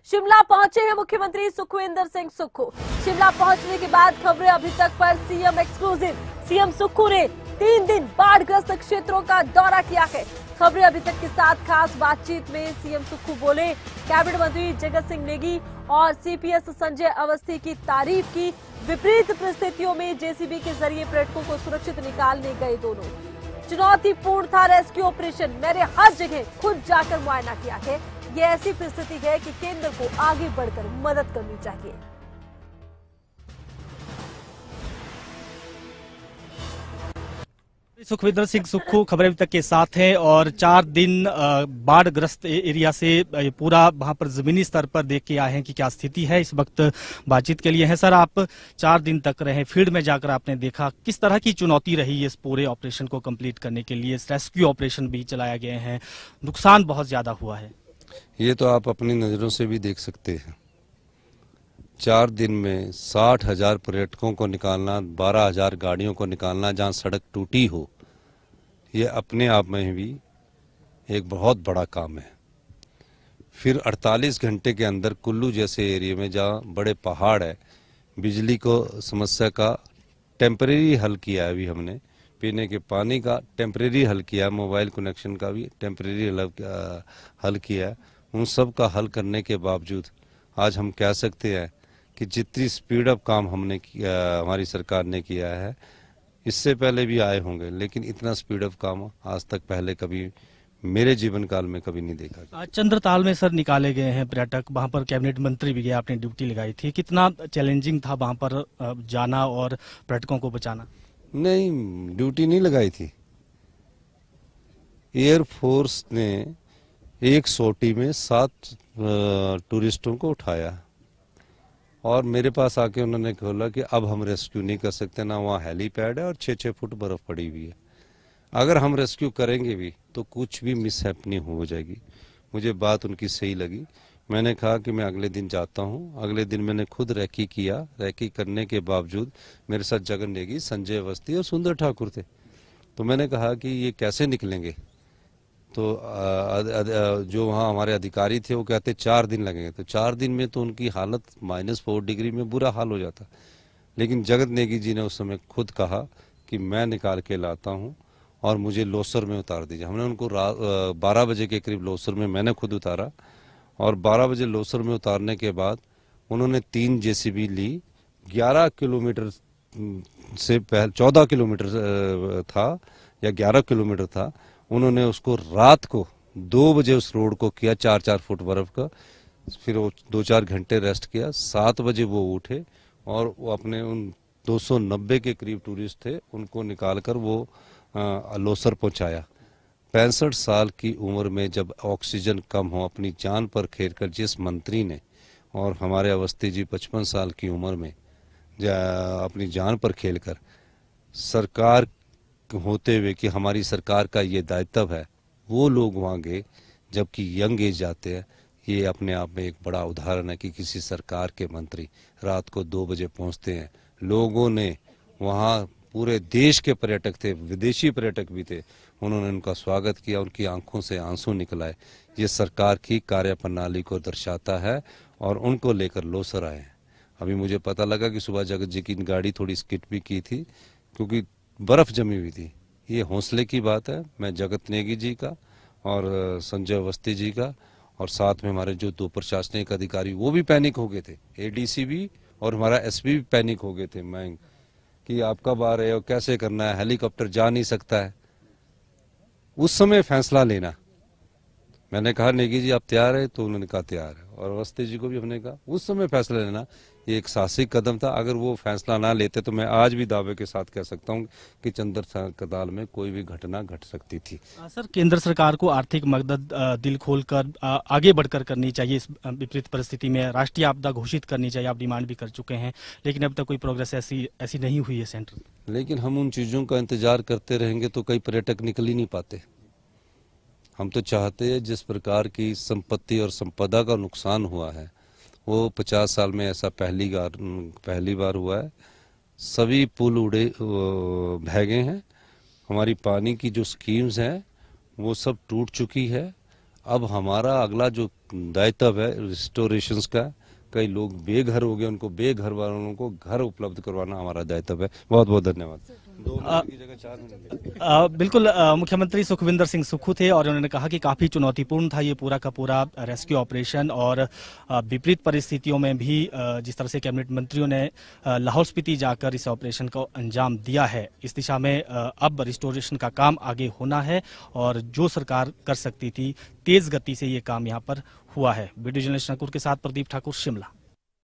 शिमला पहुंचे हैं मुख्यमंत्री सुखविंदर सिंह सुक्खू। शिमला पहुंचने के बाद खबरें अभी तक पर सीएम एक्सक्लूसिव। सीएम सुक्खू ने 3 दिन बाढ़ग्रस्त क्षेत्रों का दौरा किया है। खबरें अभी तक के साथ खास बातचीत में सीएम सुक्खू बोले, कैबिनेट मंत्री जगत सिंह नेगी और सीपीएस संजय अवस्थी की तारीफ की। विपरीत परिस्थितियों में जेसीबी के जरिए पर्यटकों को सुरक्षित निकालने गए दोनों। चुनौतीपूर्ण था रेस्क्यू ऑपरेशन, मैंने हर जगह खुद जाकर मुआयना किया है। ये ऐसी परिस्थिति है कि केंद्र को आगे बढ़कर मदद करनी चाहिए। सुखविंदर सिंह सुक्खू खबरें अभी तक के साथ हैं और 4 दिन बाढ़ग्रस्त एरिया से पूरा वहां पर जमीनी स्तर पर देख के आए हैं कि क्या स्थिति है। इस वक्त बातचीत के लिए है। सर, आप 4 दिन तक रहे, फील्ड में जाकर आपने देखा किस तरह की चुनौती रही है इस पूरे ऑपरेशन को कंप्लीट करने के लिए। रेस्क्यू ऑपरेशन भी चलाया गए हैं, नुकसान बहुत ज्यादा हुआ है। ये तो आप अपनी नज़रों से भी देख सकते हैं। 4 दिन में 60,000 पर्यटकों को निकालना, 12,000 गाड़ियों को निकालना जहां सड़क टूटी हो, ये अपने आप में भी एक बहुत बड़ा काम है। फिर 48 घंटे के अंदर कुल्लू जैसे एरिया में जहां बड़े पहाड़ है, बिजली को समस्या का टेम्परेरी हल किया है। अभी हमने पीने के पानी का टेम्परेरी हल किया, मोबाइल कनेक्शन का भी टेम्परेरी हल किया। उन सब का हल करने के बावजूद आज हम कह सकते हैं कि जितनी स्पीड अप काम हमने किया, हमारी सरकार ने किया है, इससे पहले भी आए होंगे, लेकिन इतना स्पीड अप काम आज तक पहले कभी मेरे जीवन काल में कभी नहीं देखा। चंद्रताल में सर निकाले गए हैं पर्यटक, वहां पर कैबिनेट मंत्री भी गए, आपने ड्यूटी लगाई थी। कितना चैलेंजिंग था वहां पर जाना और पर्यटकों को बचाना? नहीं, ड्यूटी नहीं लगाई थी। एयरफोर्स ने एक सोटी में 7 टूरिस्टों को उठाया और मेरे पास आके उन्होंने बोला कि अब हम रेस्क्यू नहीं कर सकते, ना वहाँ हेलीपैड है और 6-6 फुट बर्फ पड़ी हुई है। अगर हम रेस्क्यू करेंगे भी तो कुछ भी मिसहैपनिंग हो जाएगी। मुझे बात उनकी सही लगी। मैंने कहा कि मैं अगले दिन जाता हूं। अगले दिन मैंने खुद रैकी किया। रैकी करने के बावजूद मेरे साथ जगन नेगी, संजय अवस्थी और सुंदर ठाकुर थे। तो मैंने कहा कि ये कैसे निकलेंगे, तो जो वहाँ हमारे अधिकारी थे वो कहते 4 दिन लगेंगे। तो 4 दिन में तो उनकी हालत -4 डिग्री में बुरा हाल हो जाता। लेकिन जगत नेगी जी ने उस समय खुद कहा कि मैं निकाल के लाता हूँ और मुझे लोसर में उतार दीजिए। हमने उनको 12 बजे के करीब लोसर में मैंने खुद उतारा और 12 बजे लोसर में उतारने के बाद उन्होंने 3 जेसीबी ली। 11 किलोमीटर से पहले 14 किलोमीटर था या 11 किलोमीटर था। उन्होंने उसको रात को 2 बजे उस रोड को किया 4-4 फुट बर्फ का। फिर वो 2-4 घंटे रेस्ट किया। 7 बजे वो उठे और वो अपने उन 290 के करीब टूरिस्ट थे, उनको निकालकर वो लोसर पहुंचाया। 65 साल की उम्र में जब ऑक्सीजन कम हो, अपनी जान पर खेलकर जिस मंत्री ने, और हमारे अवस्थी जी 55 साल की उम्र में अपनी जान पर खेलकर, सरकार होते हुए कि हमारी सरकार का ये दायित्व है, वो लोग वहाँ गए जबकि यंग एज जाते हैं। ये अपने आप में एक बड़ा उदाहरण है कि किसी सरकार के मंत्री रात को 2 बजे पहुँचते हैं। लोगों ने वहाँ, पूरे देश के पर्यटक थे, विदेशी पर्यटक भी थे, उन्होंने उनका स्वागत किया। उनकी आंखों से आंसू निकल आए। ये सरकार की कार्यप्रणाली को दर्शाता है और उनको लेकर लोसर आए हैं। अभी मुझे पता लगा कि सुबह जगत जी की गाड़ी थोड़ी स्किट भी की थी क्योंकि बर्फ जमी हुई थी। ये हौसले की बात है। मैं जगत नेगी जी का और संजय अवस्थी जी का और साथ में हमारे जो 2 प्रशासनिक अधिकारी वो भी पैनिक हो गए थे। एडीसी भी और हमारा एसपी भी पैनिक हो गए थे। मैं कि आप कब आ रहे हो, कैसे करना है, हेलीकॉप्टर जा नहीं सकता है। उस समय फैसला लेना। मैंने कहा नेगी जी आप तैयार है, तो उन्होंने कहा तैयार है। और अवस्थी जी को भी हमने कहा उस समय फैसला लेना। ये एक साहसिक कदम था। अगर वो फैसला ना लेते तो मैं आज भी दावे के साथ कह सकता हूँ कि चंद्रताल में कोई भी घटना घट सकती थी। सर, केंद्र सरकार को आर्थिक मदद दिल खोलकर आगे बढ़कर करनी चाहिए। इस विपरीत परिस्थिति में राष्ट्रीय आपदा घोषित करनी चाहिए, आप डिमांड भी कर चुके हैं, लेकिन अब तक कोई प्रोग्रेस ऐसी नहीं हुई है सेंटर। लेकिन हम उन चीज़ों का इंतजार करते रहेंगे तो कई पर्यटक निकल ही नहीं पाते। हम तो चाहते हैं जिस प्रकार की संपत्ति और संपदा का नुकसान हुआ है वो 50 साल में ऐसा पहली बार हुआ है। सभी पुल बह गए हैं। हमारी पानी की जो स्कीम्स हैं वो सब टूट चुकी है। अब हमारा अगला जो दायित्व है रिस्टोरेशन का। कई लोग बेघर हो गए, उनको बेघर वालों को घर उपलब्ध करवाना हमारा दायित्व है। बहुत बहुत धन्यवाद। 2 मिनट की जगह 4 मिनट। बिल्कुल, मुख्यमंत्री सुखविंदर सिंह सुक्खू थे और उन्होंने कहा कि काफी चुनौतीपूर्ण था ये पूरा का पूरा रेस्क्यू ऑपरेशन और विपरीत परिस्थितियों में भी जिस तरह से कैबिनेट मंत्रियों ने लाहौल स्पीति जाकर इस ऑपरेशन को अंजाम दिया है, इस दिशा में अब रिस्टोरेशन का काम आगे होना है और जो सरकार कर सकती थी तेज गति से ये काम यहाँ पर हुआ है। वीडियो जर्नलिस्ट नकुर के साथ प्रदीप ठाकुर, शिमला।